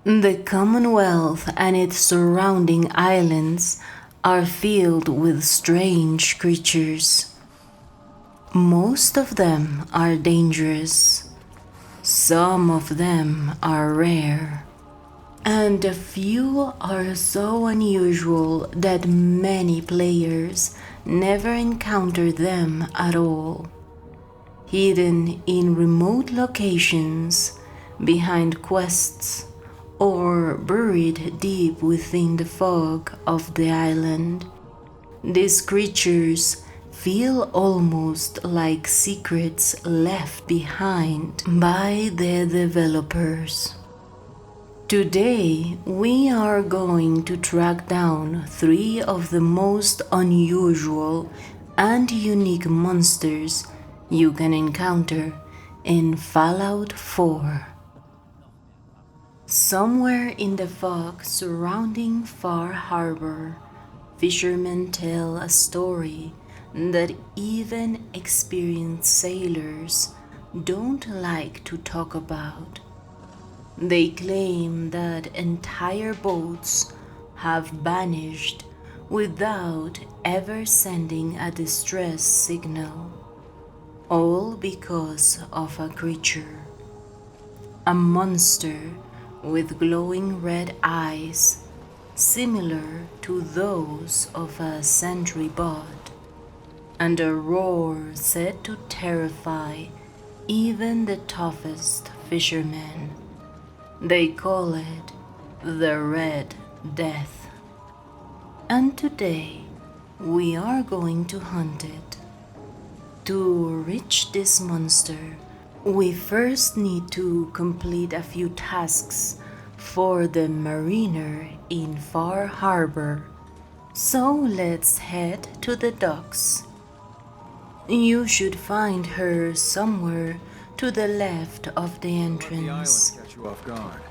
The Commonwealth and its surrounding islands are filled with strange creatures. Most of them are dangerous. Some of them are rare. And a few are so unusual that many players never encounter them at all. Hidden in remote locations, behind quests, or buried deep within the fog of the island, these creatures feel almost like secrets left behind by the developers. Today, we are going to track down three of the most unusual and unique monsters you can encounter in Fallout 4. Somewhere in the fog surrounding Far Harbor, fishermen tell a story that even experienced sailors don't like to talk about. They claim that entire boats have vanished without ever sending a distress signal, all because of a creature. A monster with glowing red eyes, similar to those of a sentry bot, and a roar said to terrify even the toughest fishermen. They call it the Red Death. And today, we are going to hunt it. To reach this monster, we first need to complete a few tasks for the mariner in Far Harbor. So let's head to the docks. You should find her somewhere to the left of the entrance. Catch you off guard.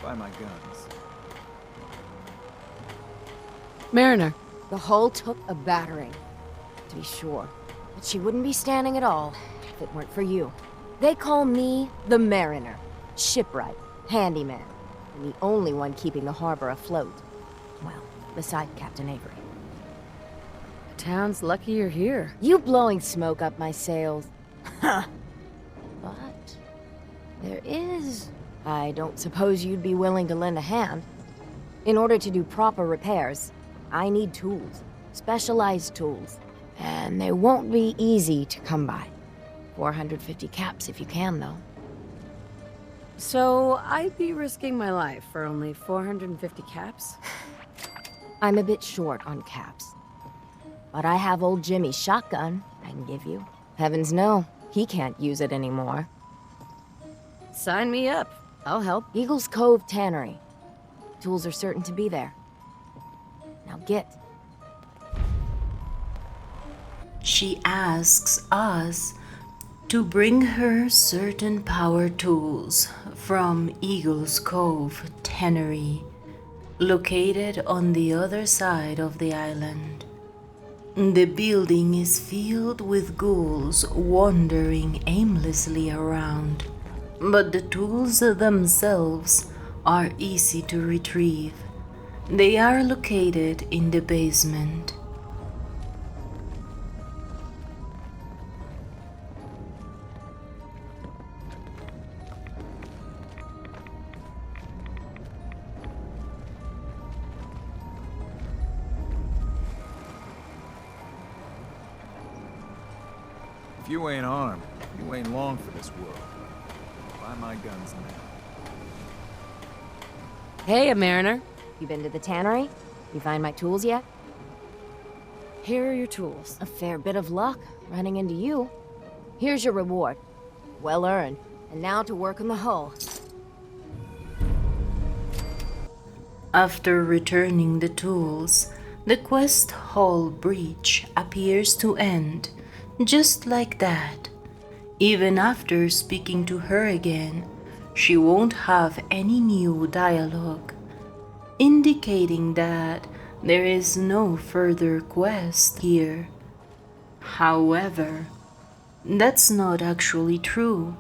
Buy my guns. Mariner, The hull took a battering, to be sure. But she wouldn't be standing at all if it weren't for you. They call me the Mariner, shipwright, handyman, and the only one keeping the harbor afloat. Well, beside Captain Avery. the town's lucky you're here. You blowing smoke up my sails. Huh. But there is... I don't suppose you'd be willing to lend a hand. In order to do proper repairs, I need tools. Specialized tools. And they won't be easy to come by. 450 caps if you can, though. So, I'd be risking my life for only 450 caps? I'm a bit short on caps. But I have old Jimmy's shotgun I can give you. Heavens no, he can't use it anymore. Sign me up. I'll help. Eagle's Cove Tannery. Tools are certain to be there. Now get. She asks us to bring her certain power tools from Eagle's Cove Tannery, located on the other side of the island. The building is filled with ghouls wandering aimlessly around, but the tools themselves are easy to retrieve. They are located in the basement. If you ain't armed, you ain't long for this world. Buy my guns now. Hey, Mariner. You been to the tannery? You find my tools yet? Here are your tools. A fair bit of luck running into you. Here's your reward. Well earned. And now to work on the hull. After returning the tools, the quest hull breach appears to end, just like that. Even after speaking to her again, she won't have any new dialogue, indicating that there is no further quest here. However, that's not actually true.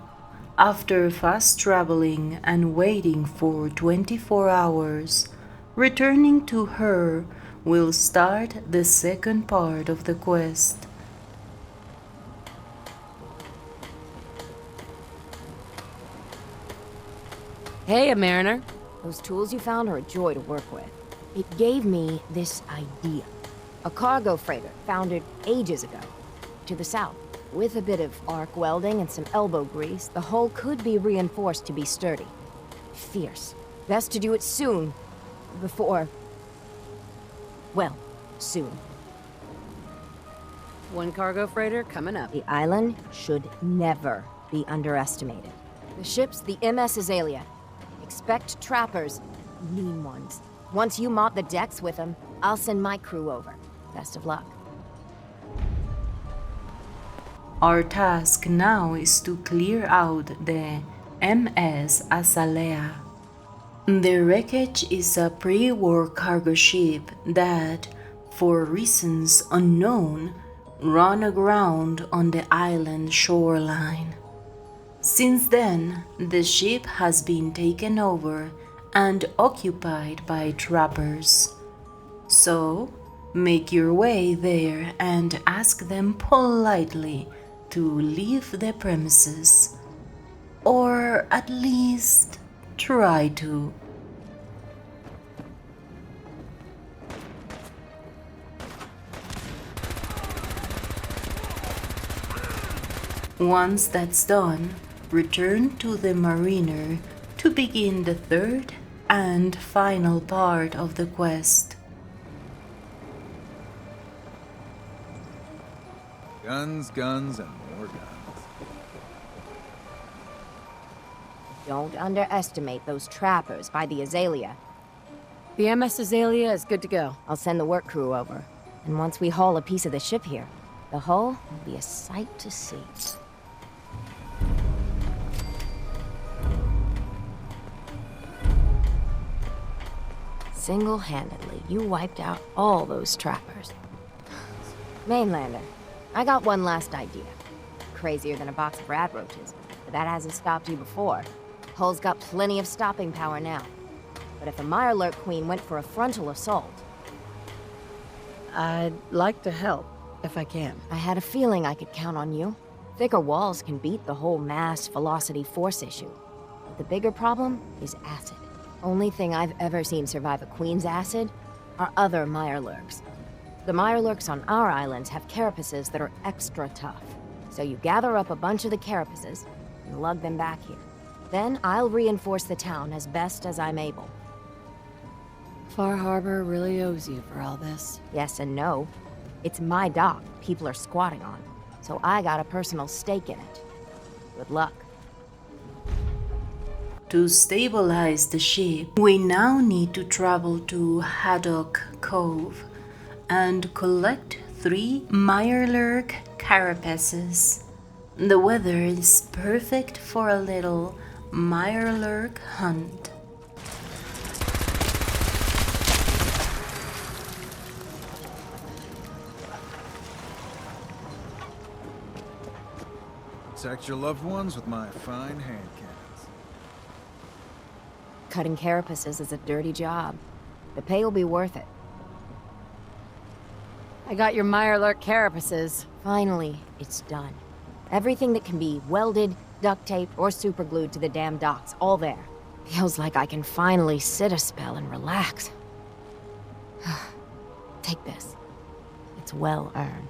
After fast traveling and waiting for 24 hours, returning to her will start the second part of the quest. Hey, a mariner. Those tools you found are a joy to work with. It gave me this idea. A cargo freighter founded ages ago, to the south. With a bit of arc welding and some elbow grease, the hull could be reinforced to be sturdy. Fierce. Best to do it soon. Before... well, soon. One cargo freighter coming up. The island should never be underestimated. The ship's the MS Azalea. Expect trappers, mean ones. Once you mop the decks with them, I'll send my crew over. Best of luck. Our task now is to clear out the MS Azalea. The wreckage is a pre-war cargo ship that, for reasons unknown, ran aground on the island shoreline. Since then, the ship has been taken over and occupied by trappers. So, make your way there and ask them politely to leave the premises. Or at least try to. Once that's done, return to the mariner to begin the third and final part of the quest. Guns, guns, and more guns. Don't underestimate those trappers by the Azalea. The MS Azalea is good to go. I'll send the work crew over. And once we haul a piece of the ship here, the hull will be a sight to see. Single-handedly, you wiped out all those trappers. Mainlander, I got one last idea. Crazier than a box of rat roaches, but that hasn't stopped you before. Hull's got plenty of stopping power now. But if the Mirelurk Queen went for a frontal assault... I'd like to help, if I can. I had a feeling I could count on you. Thicker walls can beat the whole mass velocity force issue. But the bigger problem is acid. Only thing I've ever seen survive a Queen's acid are other Mirelurks. The Mirelurks on our islands have carapaces that are extra tough. So you gather up a bunch of the carapaces and lug them back here. Then I'll reinforce the town as best as I'm able. Far Harbor really owes you for all this. Yes and no. It's my dock people are squatting on, so I got a personal stake in it. Good luck. To stabilize the ship, we now need to travel to Haddock Cove and collect 3 Mirelurk carapaces. The weather is perfect for a little Mirelurk hunt. Protect your loved ones with my fine hand cannons. Cutting carapaces is a dirty job. The pay will be worth it. I got your Mirelurk carapaces. Finally, it's done. Everything that can be welded, duct taped, or superglued to the damn docks, all there. Feels like I can finally sit a spell and relax. Take this. It's well earned.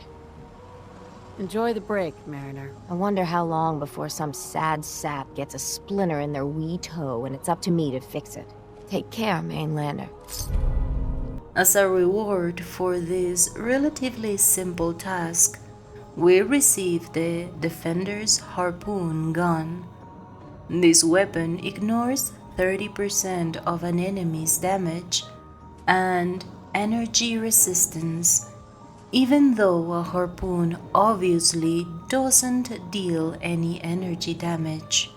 Enjoy the break, Mariner. I wonder how long before some sad sap gets a splinter in their wee toe and it's up to me to fix it. Take care, Mainlander. As a reward for this relatively simple task, we receive the Defender's Harpoon gun. This weapon ignores 30% of an enemy's damage and energy resistance, even though a harpoon obviously doesn't deal any energy damage.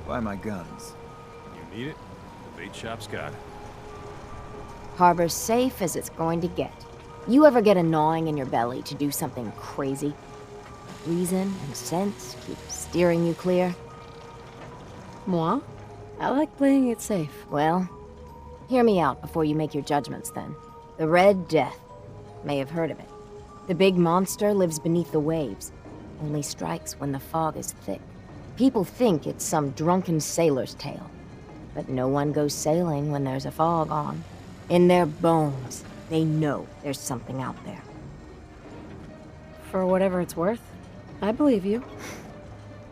Buy my guns. You need it? The bait shop's got it. Harbor's safe as it's going to get. You ever get a gnawing in your belly to do something crazy? Reason and sense keep steering you clear? Moi? I like playing it safe. Well, hear me out before you make your judgments then. The Red Death. May have heard of it. The big monster lives beneath the waves. Only strikes when the fog is thick. People think it's some drunken sailor's tale. But no one goes sailing when there's a fog on. In their bones, they know there's something out there. For whatever it's worth, I believe you.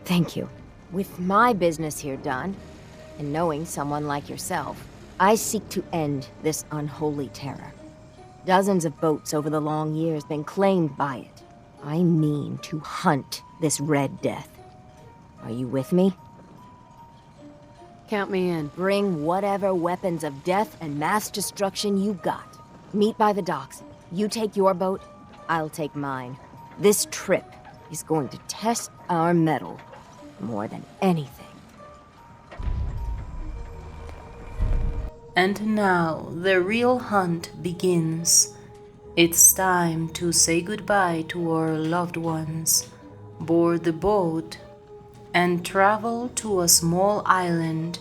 Thank you. With my business here done, and knowing someone like yourself, I seek to end this unholy terror. Dozens of boats over the long years been claimed by it. I mean to hunt this Red Death. Are you with me? Count me in. Bring whatever weapons of death and mass destruction you got. Meet by the docks. You take your boat, I'll take mine. This trip is going to test our mettle more than anything. And now the real hunt begins. It's time to say goodbye to our loved ones, board the boat, and travel to a small island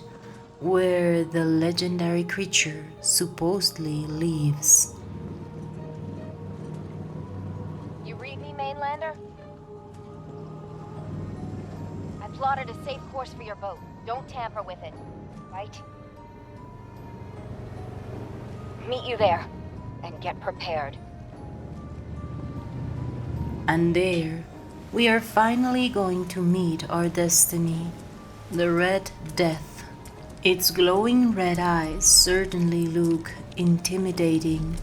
where the legendary creature supposedly lives. You read me, Mainlander? I plotted a safe course for your boat. Don't tamper with it, right? Meet you there, and get prepared. And there, we are finally going to meet our destiny, the Red Death. Its glowing red eyes certainly look intimidating,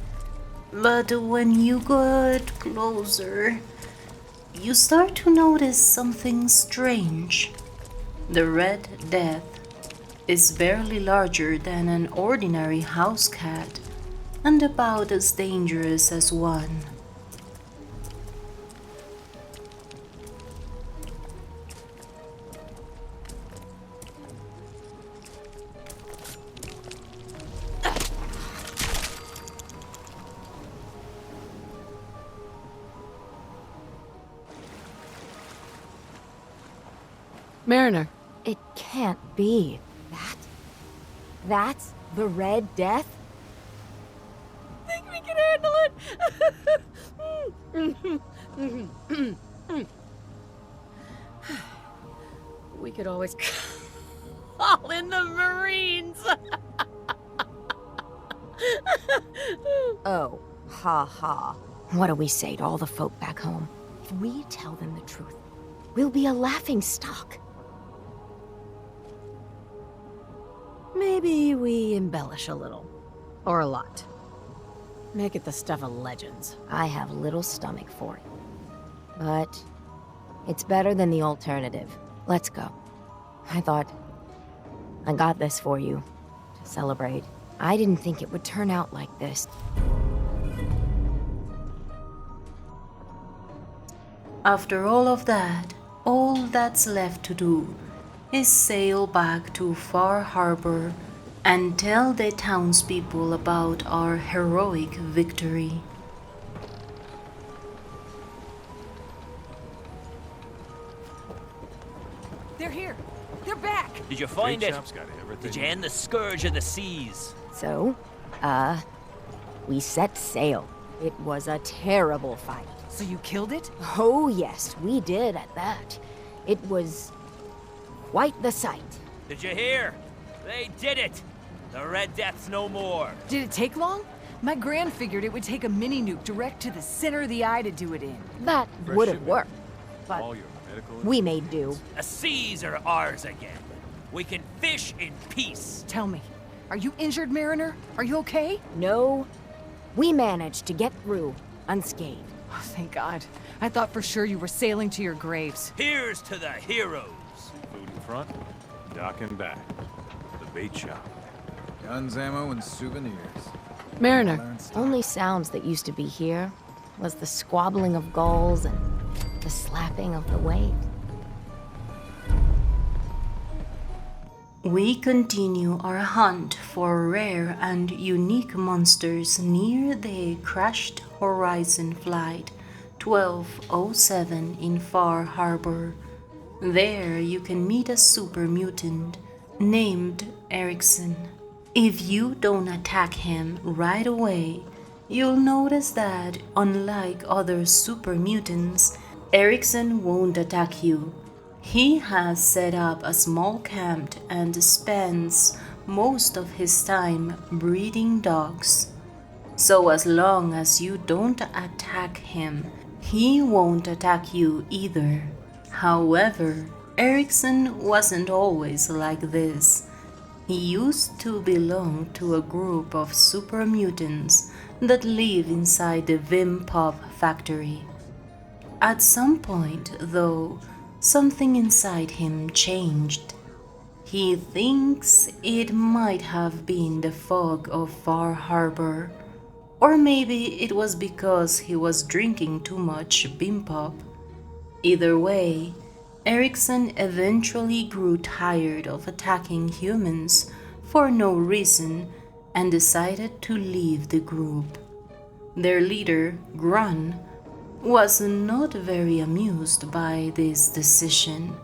but when you get closer, you start to notice something strange. The Red Death is barely larger than an ordinary house cat, and about as dangerous as one. Mariner. It can't be. That's the Red Death? Think we can handle it? We could always call in the Marines. Oh, ha ha. What do we say to all the folk back home? If we tell them the truth, we'll be a laughing stock. Maybe we embellish a little. Or a lot. Make it the stuff of legends. I have little stomach for it. But it's better than the alternative. Let's go. I thought I got this for you to celebrate. I didn't think it would turn out like this. After all of that, all that's left to do is sail back to Far Harbor and tell the townspeople about our heroic victory. They're here! They're back! Did you find Big it? shop's got everything. Did you end the scourge of the seas? So, we set sail. It was a terrible fight. So you killed it? Oh yes, we did at that. It was quite the sight. Did you hear? They did it! The Red Death's no more. Did it take long? My gran figured it would take a mini nuke direct to the center of the eye to do it in. That Fresh would have shipment. worked, but All your medical we made do. The seas are ours again. We can fish in peace. Tell me, are you injured, Mariner? Are you okay? No, we managed to get through unscathed. Oh, thank God. I thought for sure you were sailing to your graves. Here's to the heroes. food in front, dock and back. The bait shop. Guns, ammo, and souvenirs. Mariner. Learn stuff. Only sounds that used to be here was the squabbling of gulls and the slapping of the waves. We continue our hunt for rare and unique monsters near the crashed Horizon Flight 1207 in Far Harbor. There you can meet a super mutant named Erickson. If you don't attack him right away, you'll notice that, unlike other super mutants, Erickson won't attack you. He has set up a small camp and spends most of his time breeding dogs. So as long as you don't attack him, he won't attack you either. However, Erickson wasn't always like this. He used to belong to a group of super mutants that live inside the Vim Pop factory. At some point, though, something inside him changed. He thinks it might have been the fog of Far Harbor, or maybe it was because he was drinking too much Vim Pop. Either way, Erickson eventually grew tired of attacking humans for no reason and decided to leave the group. Their leader, Grun, was not very amused by this decision.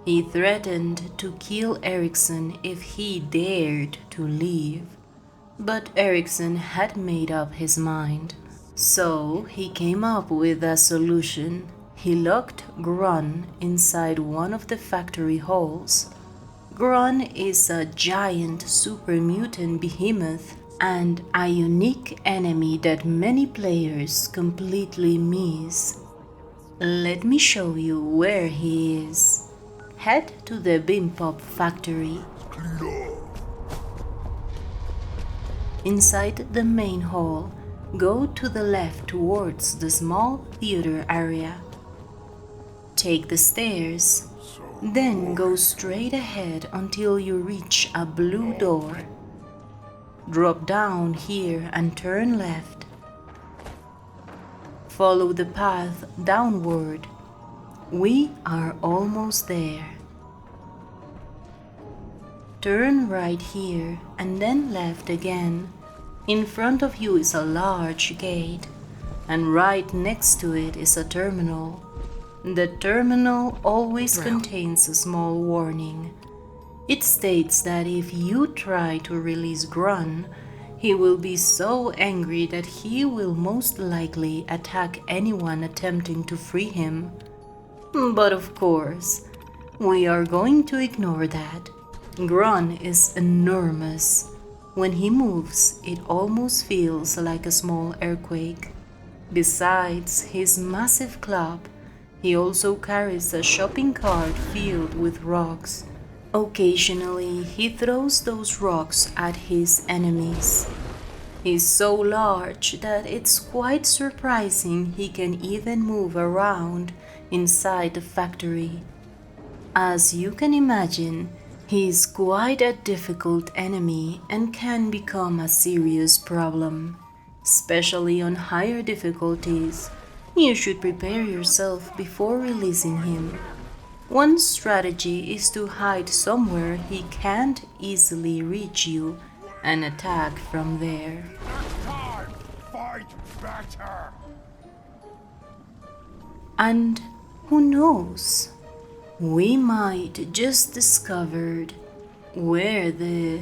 He threatened to kill Erickson if he dared to leave. But Erickson had made up his mind. So he came up with a solution. He locked Grun inside one of the factory halls. Grun is a giant super mutant behemoth and a unique enemy that many players completely miss. Let me show you where he is. Head to the Bimpop factory. Inside the main hall, go to the left towards the small theater area. Take the stairs, then go straight ahead until you reach a blue door. Drop down here and turn left. Follow the path downward. We are almost there. Turn right here and then left again. In front of you is a large gate, and right next to it is a terminal. The terminal always contains a small warning. It states that if you try to release Grun, he will be so angry that he will most likely attack anyone attempting to free him. But of course, we are going to ignore that. Grun is enormous. When he moves, it almost feels like a small earthquake. Besides his massive club, he also carries a shopping cart filled with rocks. Occasionally, he throws those rocks at his enemies. He's so large that it's quite surprising he can even move around inside the factory. As you can imagine, he's quite a difficult enemy and can become a serious problem, especially on higher difficulties. You should prepare yourself before releasing him. One strategy is to hide somewhere he can't easily reach you and attack from there. Fight better! And who knows? We might just discovered where the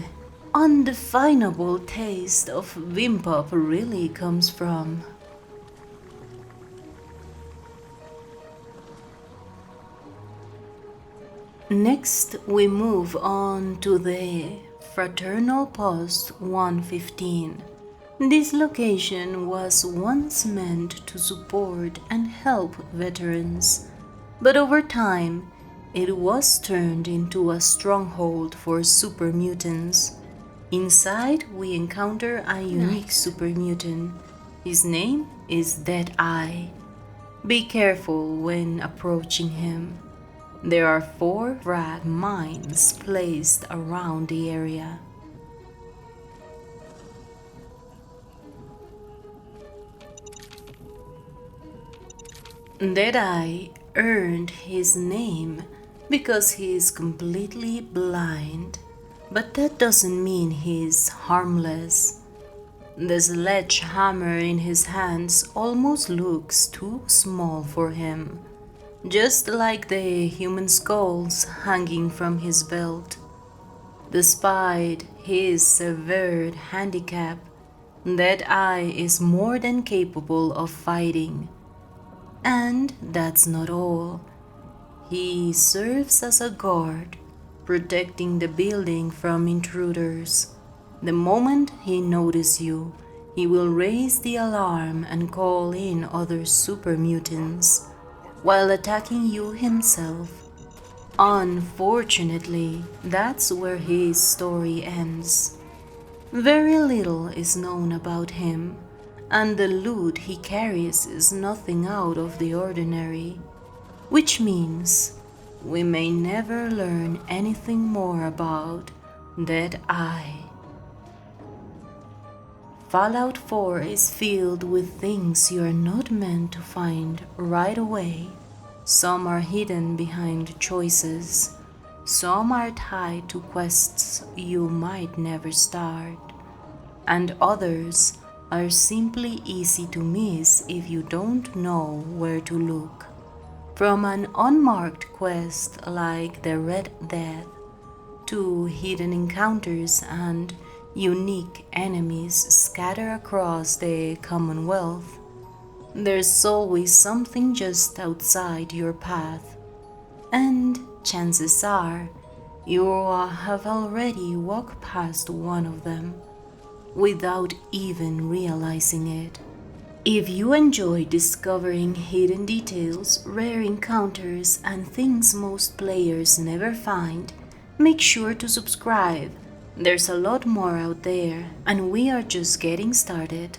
undefinable taste of Wimpop really comes from. Next, we move on to the Fraternal Post 115. This location was once meant to support and help veterans, but over time, it was turned into a stronghold for super mutants. Inside, we encounter a unique super mutant. His name is Deadeye. Be careful when approaching him. There are 4 frag mines placed around the area. Deadeye earned his name because he is completely blind, but that doesn't mean he's harmless. The sledgehammer in his hands almost looks too small for him, just like the human skulls hanging from his belt. Despite his severe handicap, that eye is more than capable of fighting. And that's not all. He serves as a guard, protecting the building from intruders. The moment he notices you, he will raise the alarm and call in other super mutants, while attacking you himself. Unfortunately, that's where his story ends. Very little is known about him, and the loot he carries is nothing out of the ordinary, which means we may never learn anything more about that eye. Fallout 4 is filled with things you are not meant to find right away. Some are hidden behind choices. Some are tied to quests you might never start. And others are simply easy to miss if you don't know where to look. From an unmarked quest like the Red Death to hidden encounters and unique enemies scattered across the Commonwealth, there's always something just outside your path, and chances are you have already walked past one of them without even realizing it. If you enjoy discovering hidden details, rare encounters, and things most players never find, make sure to subscribe. There's a lot more out there, and we are just getting started.